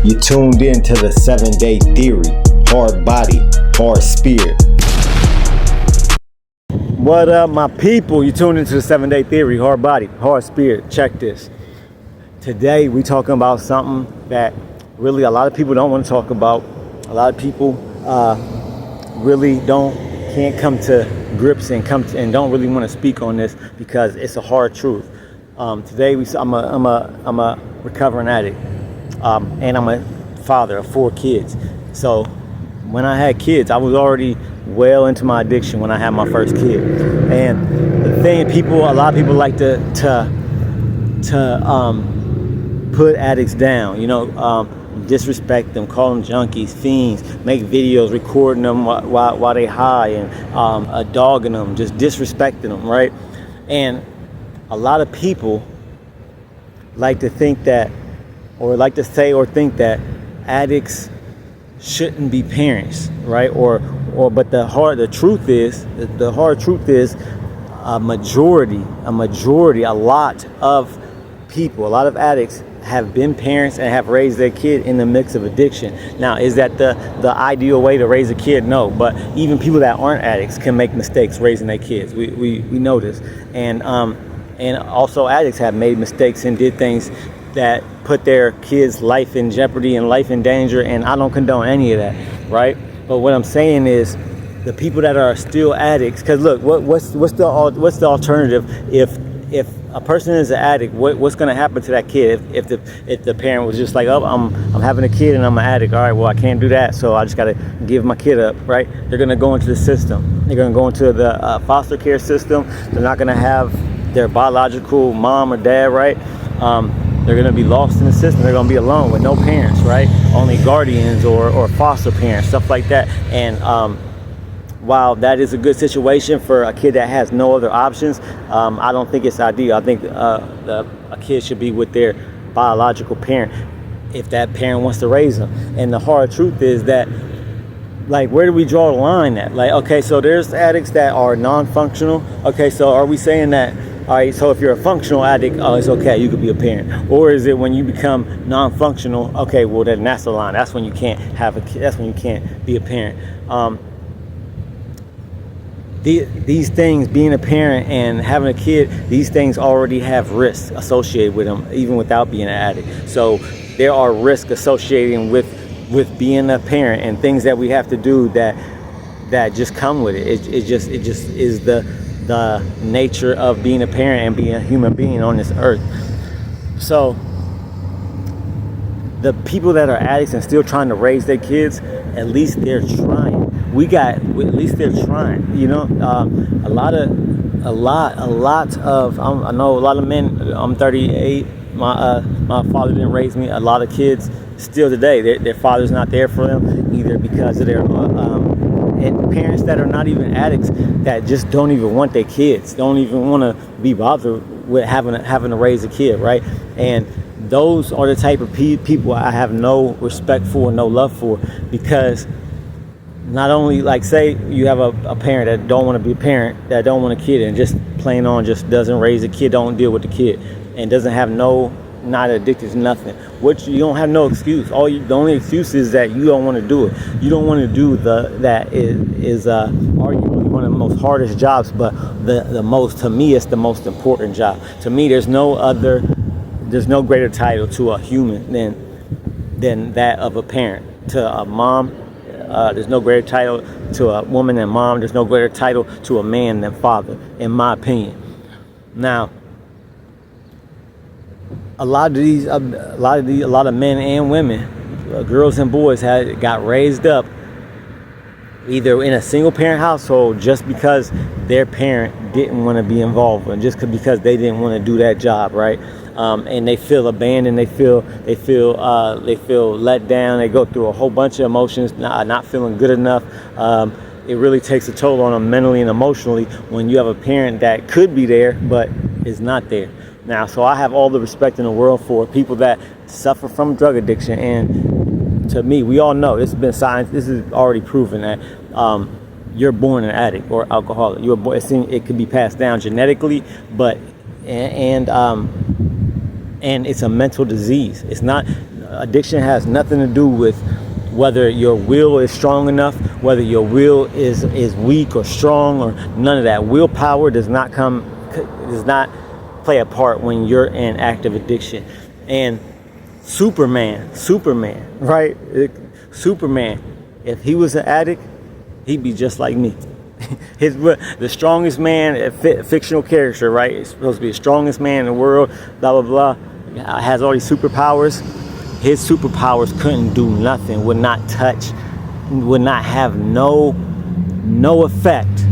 You tuned in to the 7-day theory. Hard body, hard spirit. What up, my people? You tuned into the 7-day theory. Hard body, hard spirit. Check this. Today we talking about something that really a lot of people don't want to talk about. A lot of people really can't come to grips and don't really want to speak on this because it's a hard truth. Today I'm a recovering addict, and I'm a father of 4 kids. So when I had kids, I was already well into my addiction when I had my first kid. And the thing, a lot of people like to put addicts down, disrespect them, call them junkies, fiends, make videos recording them while they high and dogging them, just disrespecting them, right? And a lot of people like to think that, or like to say or think that addicts shouldn't be parents, right? But the hard truth is a lot of people, a lot of addicts have been parents and have raised their kid in the mix of addiction. Now, is that the ideal way to raise a kid? No, but even people that aren't addicts can make mistakes raising their kids. We know this, and also addicts have made mistakes and did things that put their kids' life in jeopardy and life in danger, and I don't condone any of that, right? But what I'm saying is, the people that are still addicts, because look, what's the alternative if a person is an addict? What's going to happen to that kid if the parent was just like, oh, I'm having a kid and I'm an addict. All right, well, I can't do that, so I just got to give my kid up, right? They're going to go into the system. They're going to go into the foster care system. They're not going to have their biological mom or dad, right? They're going to be lost in the system. They're going to be alone with no parents, right? Only guardians or foster parents, stuff like that. And while that is a good situation for a kid that has no other options, I don't think it's ideal. I think a kid should be with their biological parent if that parent wants to raise them. And the hard truth is that, like, where do we draw the line at? Like, okay, so there's addicts that are non-functional. Okay, so are we saying that, all right, so if you're a functional addict, oh, it's okay, you could be a parent? Or is it when you become non-functional, okay, well, then that's the line. That's when you can't have a kid. That's when you can't be a parent. These things, being a parent and having a kid, these things already have risks associated with them, even without being an addict. So there are risks associated with being a parent and things that we have to do that just come with it. It just is the nature of being a parent and being a human being on this earth. So the people that are addicts and still trying to raise their kids, at least they're trying. At least they're trying. A lot of I know a lot of men. I'm 38. My father didn't raise me. A lot of kids still today, their father's not there for them, either because of their and parents that are not even addicts, that just don't even want their kids, don't even want to be bothered with having to raise a kid, right? And those are the type of people I have no respect for, no love for, because not only, like, say you have a parent that don't want to be a parent, that don't want a kid, and just plain on just doesn't raise a kid, don't deal with the kid, and doesn't have not addicted to nothing. You don't have no excuse. The only excuse is that you don't want to do it. You don't want to do that is arguably one of the most hardest jobs, but to me, it's the most important job. To me, there's no greater title to a human than that of a parent. To a mom, there's no greater title to a woman than mom. There's no greater title to a man than father, in my opinion. Now, a lot of men and women, girls and boys, got raised up either in a single parent household just because their parent didn't want to be involved, and just because they didn't want to do that job, right? And they feel abandoned. They feel let down. They go through a whole bunch of emotions, not feeling good enough. It really takes a toll on them mentally and emotionally when you have a parent that could be there but is not there. Now, so I have all the respect in the world for people that suffer from drug addiction, and to me, we all know, this has been science, this is already proven that you're born an addict or alcoholic. It could be passed down genetically, but and and it's a mental disease. It's not, addiction has nothing to do with whether your will is strong enough, whether your will is weak or strong, or none of that. Willpower does not play a part when you're in active addiction. And Superman, right? Superman, if he was an addict, he'd be just like me. The strongest man, a fictional character, right? It's supposed to be the strongest man in the world, blah, blah, blah. Has all these superpowers. His superpowers couldn't do nothing, would not touch, would not have no effect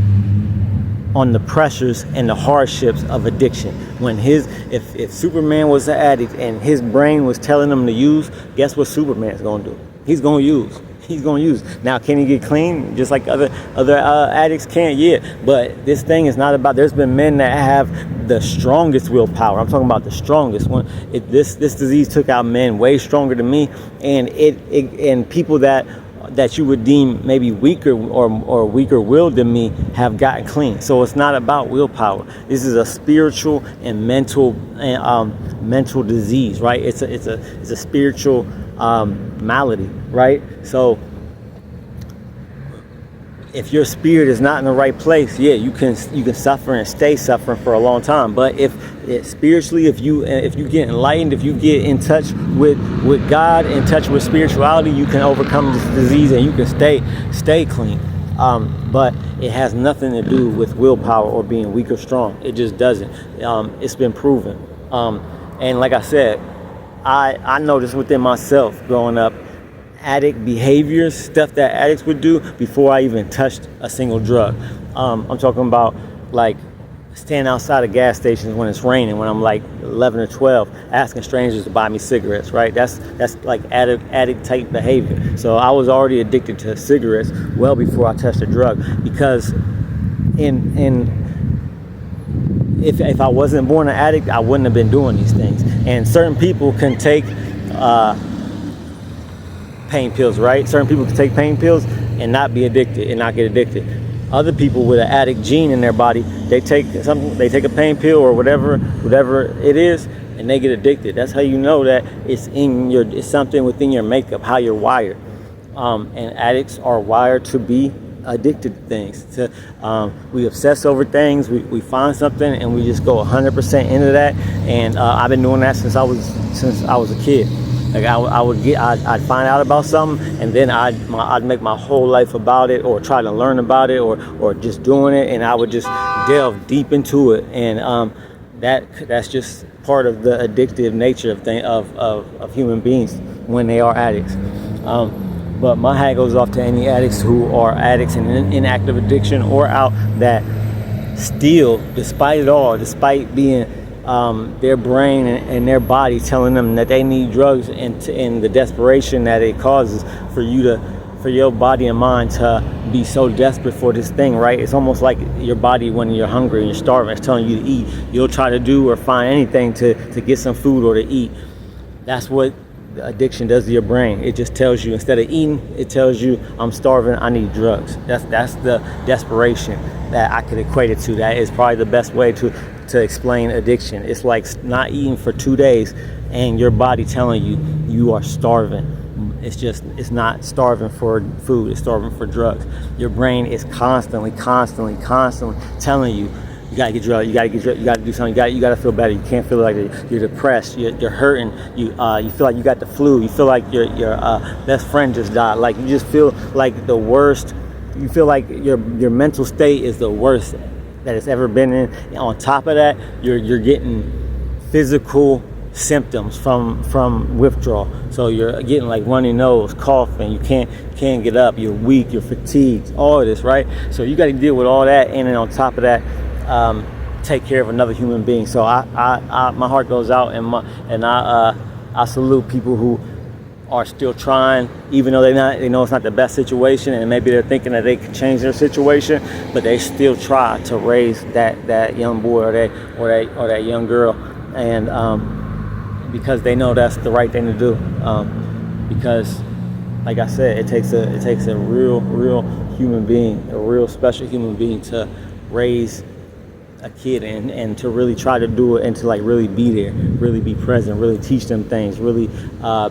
on the pressures and the hardships of addiction. When if Superman was an addict and his brain was telling him to use, guess what Superman's gonna do? He's gonna use. Now, can he get clean just like other addicts can? Yeah, but this thing is not about. There's been men that have the strongest willpower. I'm talking about the strongest one. This disease took out men way stronger than me, and and people that you would deem maybe weaker or weaker willed than me have gotten clean. So it's not about willpower. This is a spiritual and mental disease, right? It's a spiritual malady, right? So if your spirit is not in the right place, yeah, you can suffer and stay suffering for a long time. But if spiritually, if you get enlightened, if you get in touch with God, in touch with spirituality, you can overcome this disease and you can stay clean. But it has nothing to do with willpower or being weak or strong. It just doesn't. It's been proven. And like I said, I noticed within myself growing up, addict behaviors, stuff that addicts would do before I even touched a single drug. I'm talking about like standing outside of gas stations when it's raining, when I'm like 11 or 12, asking strangers to buy me cigarettes, right? That's like addict type behavior. So I was already addicted to cigarettes well before I touched a drug, because if I wasn't born an addict, I wouldn't have been doing these things. And certain people can take pain pills, right? Certain people can take pain pills and not be addicted and not get addicted. Other people with an addict gene in their body, they take a pain pill or whatever it is, and they get addicted. That's how you know that it's something within your makeup, how you're wired. And addicts are wired to be addicted to things. We obsess over things. We find something and we just go 100% into that. And I've been doing that since I was a kid. Like I'd find out about something, and then I'd make my whole life about it, or try to learn about it, or just doing it, and I would just delve deep into it. And that's just part of the addictive nature of human beings when they are addicts. But my hat goes off to any addicts who are addicts and in active addiction or out, that still, despite it all, despite being their brain and their body telling them that they need drugs, and the desperation that it causes for your body and mind to be so desperate for this thing, right? It's almost like your body, when you're hungry and you're starving, it's telling you to eat. You'll try to do or find anything to get some food or to eat. That's what addiction does to your brain. It just tells you, instead of eating, it tells you, I'm starving, I need drugs. That's the desperation that I could equate it to. That is probably the best way to explain addiction. It's like not eating for 2 days and your body telling you are starving. It's not starving for food, it's starving for drugs. Your brain is constantly telling you, you gotta get drugs, you gotta do something, you gotta feel better. You can't feel like you're depressed, you're hurting, you feel like you got the flu, you feel like your best friend just died, like you just feel like the worst. You feel like your mental state is the worst that it's ever been in. And on top of that, you're getting physical symptoms from withdrawal. So you're getting like runny nose, coughing, you can't get up, you're weak, you're fatigued, all of this, right? So you got to deal with all that, and then on top of that, take care of another human being. So I my heart goes out, and I salute people who are still trying, even though they know it's not the best situation, and maybe they're thinking that they can change their situation, but they still try to raise that young boy or that young girl, and because they know that's the right thing to do. Because, like I said, it takes a real human being, a real special human being to raise a kid, and to really try to do it, and to like really be there, really be present, really teach them things, really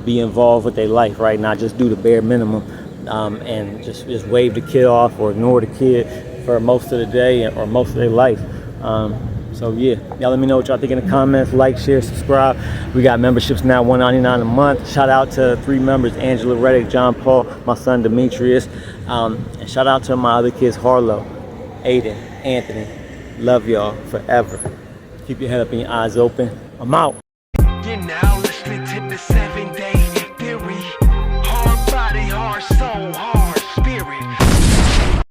be involved with their life, right? Not just do the bare minimum, and just wave the kid off or ignore the kid for most of the day or most of their life. So yeah, y'all let me know what y'all think in the comments. Like, share, subscribe. We got memberships now, $1.99 a month. Shout out to 3 members: Angela, Reddick, John Paul, my son Demetrius, and shout out to my other kids: Harlow, Aiden, Anthony. Love y'all forever. Keep your head up and your eyes open. I'm out. You're now listening to the 7 Day